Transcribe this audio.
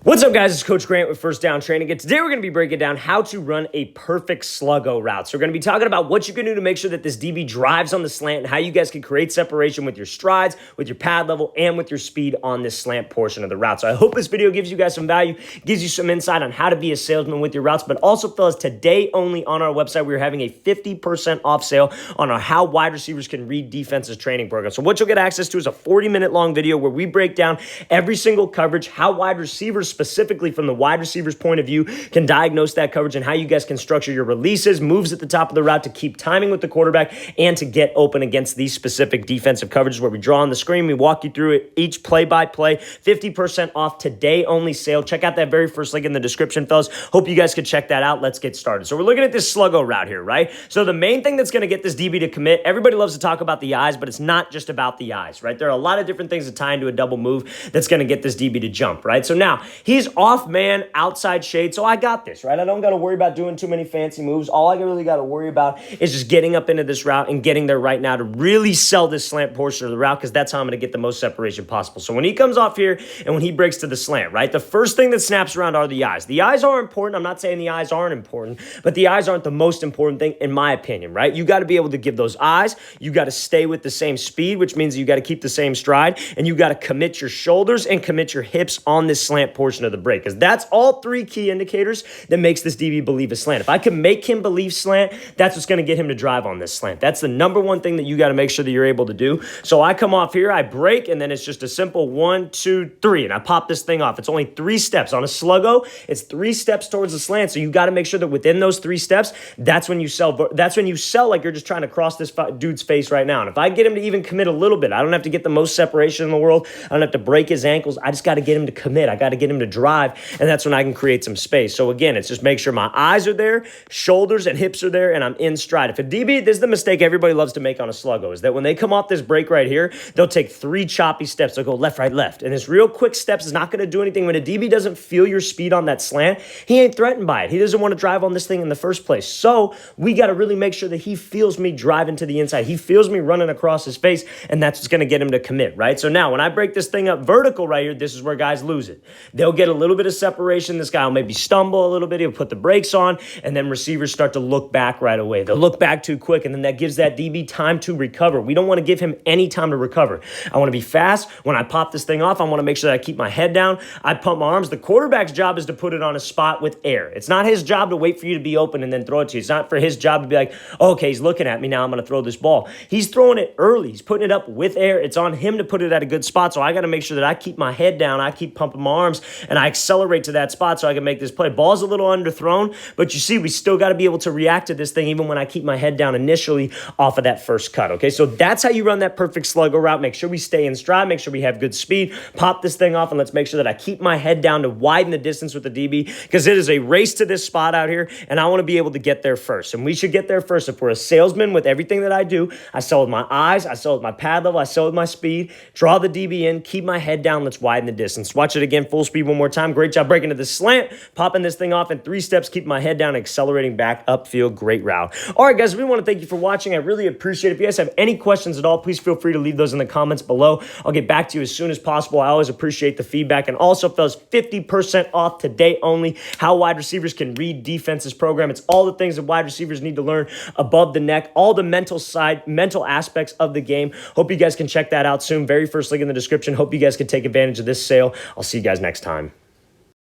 What's up, guys? It's Coach Grant with First Down Training, and today we're going to be breaking down how to run a perfect Sluggo route. So we're going to be talking about what you can do to make sure that this DB drives on the slant and how you guys can create separation with your strides, with your pad level, and with your speed on this slant portion of the route. So I hope this video gives you guys some value, gives you some insight on how to be a salesman with your routes, but also, fellas, today only on our website, we're having a 50% off sale on our How Wide Receivers Can Read Defenses training program. So what you'll get access to is a 40-minute long video where we break down every single coverage, how wide receivers specifically from the wide receiver's point of view can diagnose that coverage, and how you guys can structure your releases, moves at the top of the route to keep timing with the quarterback and to get open against these specific defensive coverages where we draw on the screen. We walk you through it each play by play. 50% off today only sale. Check out that very first link in the description, fellas. Hope you guys could check that out. Let's get started. So we're looking at this Sluggo route here, right? So the main thing that's going to get this DB to commit, everybody loves to talk about the eyes, but it's not just about the eyes, right? There are a lot of different things that tie into a double move that's going to get this DB to jump, right? So now he's off man, outside shade, so I got this, right? I don't got to worry about doing too many fancy moves. All I really got to worry about is just getting up into this route and getting there right now to really sell this slant portion of the route, because that's how I'm going to get the most separation possible. So when he comes off here and when he breaks to the slant, right, the first thing that snaps around are the eyes. The eyes are important. I'm not saying the eyes aren't important, but the eyes aren't the most important thing in my opinion, right? You got to be able to give those eyes. You got to stay with the same speed, which means you got to keep the same stride, and you got to commit your shoulders and commit your hips on this slant portion of the break, because that's all three key indicators that makes this DB believe a slant. If I can make him believe slant, that's what's going to get him to drive on this slant. That's the number one thing that you got to make sure that you're able to do. So I come off here, I break, and then it's just a simple 1, 2, 3, and I pop this thing off. It's only 3 steps. On a Sluggo, it's 3 steps towards the slant. So you got to make sure that within those 3 steps, that's when you sell like you're just trying to cross this dude's face right now. And if I get him to even commit a little bit, I don't have to get the most separation in the world. I don't have to break his ankles. I just got to get him to commit. I got to get him to drive, and that's when I can create some space. So again, it's just make sure my eyes are there, shoulders and hips are there, and I'm in stride. If a DB, this is the mistake everybody loves to make on a Sluggo, is that when they come off this break right here, they'll take 3 choppy steps. They'll go left, right, left. And this real quick steps is not going to do anything. When a DB doesn't feel your speed on that slant, he ain't threatened by it. He doesn't want to drive on this thing in the first place. So we got to really make sure that he feels me driving to the inside. He feels me running across his face, and that's what's going to get him to commit, right? So now when I break this thing up vertical right here, this is where guys lose it. They'll get a little bit of separation. This guy will maybe stumble a little bit. He'll put the brakes on, and then receivers start to look back right away. They'll look back too quick, and then that gives that DB time to recover. We don't want to give him any time to recover. I want to be fast. When I pop this thing off, I want to make sure that I keep my head down. I pump my arms. The quarterback's job is to put it on a spot with air. It's not his job to wait for you to be open and then throw it to you. It's not for his job to be like, oh, okay, he's looking at me now, I'm going to throw this ball. He's throwing it early. He's putting it up with air. It's on him to put it at a good spot, so I got to make sure that I keep my head down, I keep pumping my arms, and I accelerate to that spot so I can make this play. Ball's a little underthrown, but you see, we still got to be able to react to this thing even when I keep my head down initially off of that first cut, okay? So that's how you run that perfect Sluggo route. Make sure we stay in stride, make sure we have good speed, pop this thing off, and let's make sure that I keep my head down to widen the distance with the DB, because it is a race to this spot out here, and I want to be able to get there first, and we should get there first. If we're a salesman with everything that I do, I sell with my eyes, I sell with my pad level, I sell with my speed, draw the DB in, keep my head down, let's widen the distance. Watch it again, full speed one more time. Great job breaking to the slant, popping this thing off in 3 steps, keep my head down, accelerating back upfield. Great route. All right, guys, we want to thank you for watching. I really appreciate it. If you guys have any questions at all, please feel free to leave those in the comments below. I'll get back to you as soon as possible. I always appreciate the feedback. And also, fellas, 50% off today only. How Wide Receivers Can Read Defenses program. It's all the things that wide receivers need to learn above the neck, all the mental aspects of the game. Hope you guys can check that out soon. Very first link in the description. Hope you guys can take advantage of this sale. I'll see you guys next time.